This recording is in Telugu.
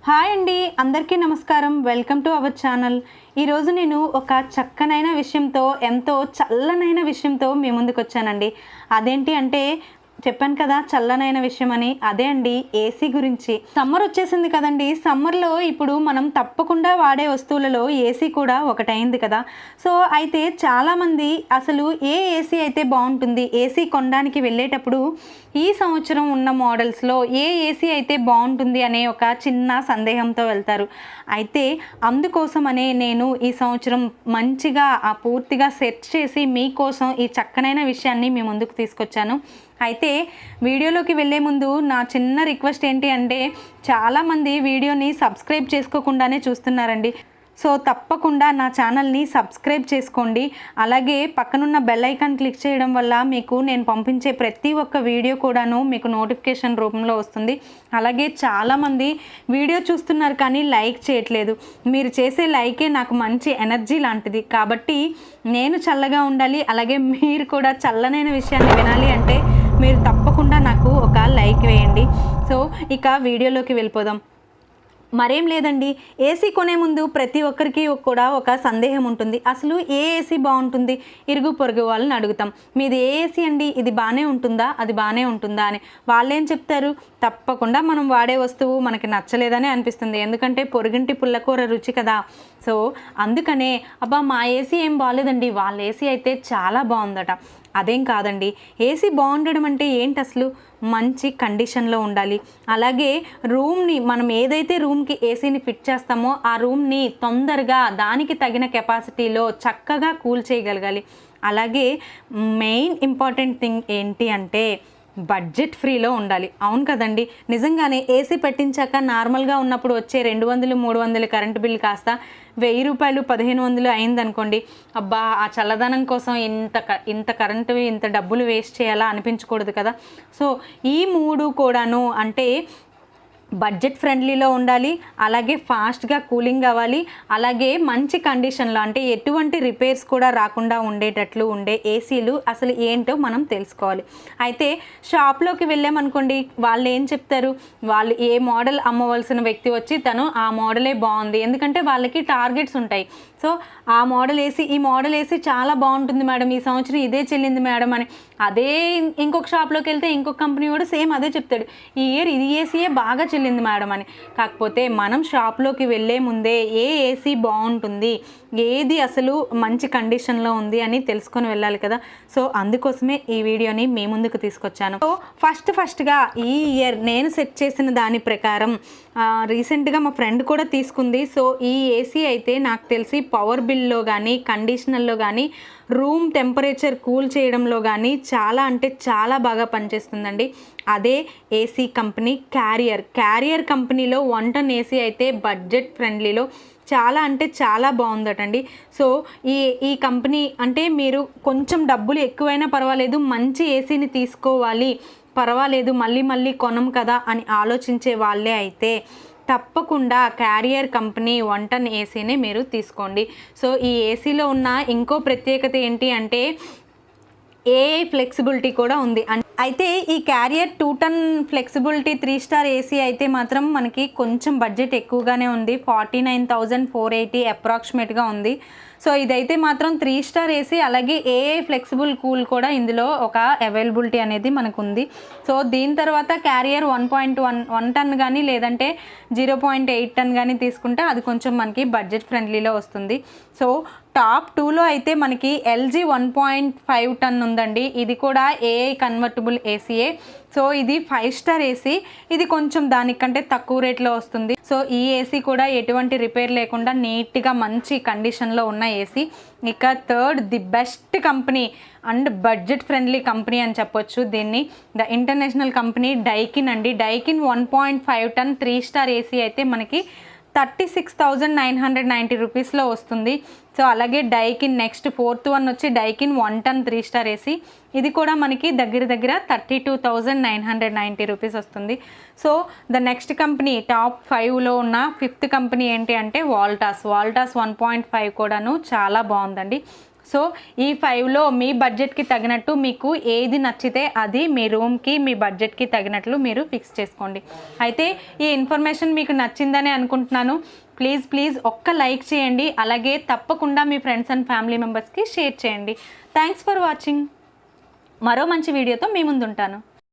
హాయ్ అండి, అందరికీ నమస్కారం. Welcome to our channel. ఈరోజు నేను ఒక చక్కనైన విషయంతో, ఎంతో చల్లనైన విషయంతో మీ ముందుకు వచ్చానండి. అదేంటి అంటే చెప్పాను కదా, చల్లనైన విషయం అని. అదే అండి, ఏసీ గురించి. సమ్మర్ వచ్చేసింది కదండి. సమ్మర్లో ఇప్పుడు మనం తప్పకుండా వాడే వస్తువులలో ఏసీ కూడా ఒకటైంది కదా. సో అయితే చాలామంది అసలు ఏ ఏసీ అయితే బాగుంటుంది, ఏసీ కొనడానికి వెళ్ళేటప్పుడు ఈ సంవత్సరం ఉన్న మోడల్స్లో ఏ ఏసీ అయితే బాగుంటుంది అనే ఒక చిన్న సందేహంతో వెళ్తారు. అయితే అందుకోసమనే నేను ఈ సంవత్సరం మంచిగా పూర్తిగా సెట్ చేసి మీకోసం ఈ చక్కనైన విషయాన్ని మీ ముందుకు తీసుకొచ్చాను. అయితే వీడియోలోకి వెళ్ళే ముందు నా చిన్న రిక్వెస్ట్ ఏంటి అంటే, చాలామంది వీడియోని సబ్స్క్రైబ్ చేసుకోకుండానే చూస్తున్నారండి. సో తప్పకుండా నా ఛానల్ని సబ్స్క్రైబ్ చేసుకోండి. అలాగే పక్కనున్న బెల్ ఐకాన్ క్లిక్ చేయడం వల్ల మీకు నేను పంపించే ప్రతి ఒక్క వీడియో కూడాను మీకు నోటిఫికేషన్ రూపంలో వస్తుంది. అలాగే చాలామంది వీడియో చూస్తున్నారు కానీ లైక్ చేయట్లేదు. మీరు చేసే లైకే నాకు మంచి ఎనర్జీ లాంటిది. కాబట్టి నేను చల్లగా ఉండాలి, అలాగే మీరు కూడా చల్లనైన విషయాన్ని వినాలి అంటే మీరు తప్పకుండా నాకు ఒక లైక్ వేయండి. సో ఇక వీడియోలోకి వెళ్ళిపోదాం. మరేం లేదండి, ఏసీ కొనే ముందు ప్రతి ఒక్కరికి కూడా ఒక సందేహం ఉంటుంది. అసలు ఏ ఏసీ బాగుంటుంది, ఇరుగు పొరుగు వాళ్ళని అడుగుతాం, మీది ఏ ఏసీ అండి, ఇది బాగానే ఉంటుందా, అది బాగానే ఉంటుందా అని. వాళ్ళేం చెప్తారు, తప్పకుండా మనం వాడే వస్తువు మనకి నచ్చలేదని అనిపిస్తుంది. ఎందుకంటే పొరుగింటి పుల్లకూర రుచి కదా. సో అందుకనే అబ్బా మా ఏసీ ఏం బాగాలేదండి, వాళ్ళ ఏసీ అయితే చాలా బాగుందట. అదేం కాదండి, ఏసీ బాగుండడం అంటే ఏంటి, అసలు మంచి కండిషన్లో ఉండాలి. అలాగే రూమ్ని మనం ఏదైతే రూమ్కి ఏసీని ఫిట్ చేస్తామో ఆ రూమ్ని తొందరగా దానికి తగిన కెపాసిటీలో చక్కగా కూల్ చేయగలగాలి. అలాగే మెయిన్ ఇంపార్టెంట్ థింగ్ ఏంటి అంటే బడ్జెట్ ఫ్రీలో ఉండాలి. అవును కదండి, నిజంగానే ఏసీ పెట్టించాక నార్మల్గా ఉన్నప్పుడు వచ్చే 200-300 కరెంటు బిల్ కాస్త 1000 రూపాయలు 1500 అయిందనుకోండి, అబ్బా ఆ చల్లదనం కోసం ఇంత కరెంటు ఇంత డబ్బులు వేస్ట్ చేయాలా అనిపించకూడదు కదా. సో ఈ మూడు కూడాను అంటే బడ్జెట్ ఫ్రెండ్లీలో ఉండాలి, అలాగే ఫాస్ట్గా కూలింగ్ అవ్వాలి, అలాగే మంచి కండిషన్లో అంటే ఎటువంటి రిపేర్స్ కూడా రాకుండా ఉండేటట్లు ఉండే ఏసీలు అసలు ఏంటో మనం తెలుసుకోవాలి. అయితే షాప్లోకి వెళ్ళామనుకోండి, వాళ్ళు ఏం చెప్తారు, వాళ్ళు ఏ మోడల్ అమ్మవలసిన వ్యక్తి వచ్చి తను ఆ మోడలే బాగుంది, ఎందుకంటే వాళ్ళకి టార్గెట్స్ ఉంటాయి. సో ఆ మోడల్ ఏసీ, ఈ మోడల్ ఏసీ చాలా బాగుంటుంది మేడం, ఈ సంవత్సరం ఇదే చెల్లింది మేడం అని. అదే ఇంకొక షాప్లోకి వెళ్తే ఇంకొక కంపెనీ కూడా సేమ్ అదే చెప్తాడు, ఈ ఇయర్ ఇది ఏసీయే బాగా చెల్లింది మేడం అని. కాకపోతే మనం షాప్లోకి వెళ్ళే ముందే ఏ ఏసీ బాగుంటుంది, ఏది అసలు మంచి కండిషన్లో ఉంది అని తెలుసుకొని వెళ్ళాలి కదా. సో అందుకోసమే ఈ వీడియోని మీ ముందుకు తీసుకొచ్చాను. సో ఫస్ట్గా ఈ ఇయర్ నేను సెట్ చేసిన దాని ప్రకారం రీసెంట్గా మా ఫ్రెండ్ కూడా తీసుకుంది. సో ఈ ఏసీ అయితే నాకు తెలిసి పవర్ బిల్లో కానీ కండిషనర్లో కానీ రూమ్ టెంపరేచర్ కూల్ చేయడంలో కానీ చాలా అంటే చాలా బాగా పనిచేస్తుందండి. అదే ఏసీ కంపెనీ క్యారియర్ కంపెనీలో 1 టన్ ఏసీ అయితే బడ్జెట్ ఫ్రెండ్లీలో చాలా అంటే చాలా బాగుందటండి. సో ఈ కంపెనీ అంటే మీరు కొంచెం డబ్బులు ఎక్కువైనా పర్వాలేదు, మంచి ఏసీని తీసుకోవాలి, పర్వాలేదు మళ్ళీ కొనం కదా అని ఆలోచించే వాళ్ళే అయితే తప్పకుండా క్యారియర్ కంపెనీ 1 టన్ ఏసీనే మీరు తీసుకోండి. సో ఈ ఏసీలో ఉన్న ఇంకో ప్రత్యేకత ఏంటి అంటే ఏఐ ఫ్లెక్సిబిలిటీ కూడా ఉంది. అయితే ఈ క్యారియర్ 2 టన్ ఫ్లెక్సిబిలిటీ 3 స్టార్ ఏసీ అయితే మాత్రం మనకి కొంచెం బడ్జెట్ ఎక్కువగానే ఉంది, 49,480 అప్రాక్సిమేట్గా ఉంది. సో ఇదైతే మాత్రం 3 స్టార్ ఏసీ, అలాగే ఏఐ ఫ్లెక్సిబుల్ కూల్ కూడా ఇందులో ఒక అవైలబిలిటీ అనేది మనకు ఉంది. సో దీని తర్వాత క్యారియర్ 1 టన్ కానీ లేదంటే 0.8 టన్ కానీ తీసుకుంటే అది కొంచెం మనకి బడ్జెట్ ఫ్రెండ్లీలో వస్తుంది. సో టాప్ 2లో అయితే మనకి ఎల్జీ 1.5 టన్ ఉందండి. ఇది కూడా ఏఐ కన్వర్టబుల్ ఏసీయే. సో ఇది 5 స్టార్ ఏసీ, ఇది కొంచెం దానికంటే తక్కువ రేట్లో వస్తుంది. సో ఈ ఏసీ కూడా ఎటువంటి రిపేర్ లేకుండా నీట్గా మంచి కండిషన్లో ఉన్న ఏసీ. ఇక third the best company and budget friendly company అని చెప్పొచ్చు దీన్ని, ద ఇంటర్నేషనల్ కంపెనీ డైకిన్ అండి. డైకిన్ 1.5 టన్ 3 స్టార్ ఏసీ అయితే మనకి 36,990 రూపీస్లో వస్తుంది. సో అలాగే డైకిన్ నెక్స్ట్ 4th వన్ వచ్చి డైకిన్ 1 టన్ 3 స్టార్ ఏసీ, ఇది కూడా మనకి దగ్గర 32,990 రూపీస్ వస్తుంది. So the next company top 5లో ఉన్న 5th కంపెనీ ఏంటి అంటే వాల్టాస్ 1.5 కూడాను చాలా బాగుందండి. సో ఈ 5లో మీ బడ్జెట్కి తగినట్టు మీకు ఏది నచ్చితే అది మీ రూమ్కి మీ బడ్జెట్కి తగినట్లు మీరు ఫిక్స్ చేసుకోండి. అయితే ఈ ఇన్ఫర్మేషన్ మీకు నచ్చిందని అనుకుంటున్నాను. ప్లీజ్ ఒక్క లైక్ చేయండి. అలాగే తప్పకుండా మీ ఫ్రెండ్స్ అండ్ ఫ్యామిలీ మెంబర్స్కి షేర్ చేయండి. Thanks for watching. మరో మంచి వీడియోతో మీ ముందుంటాను.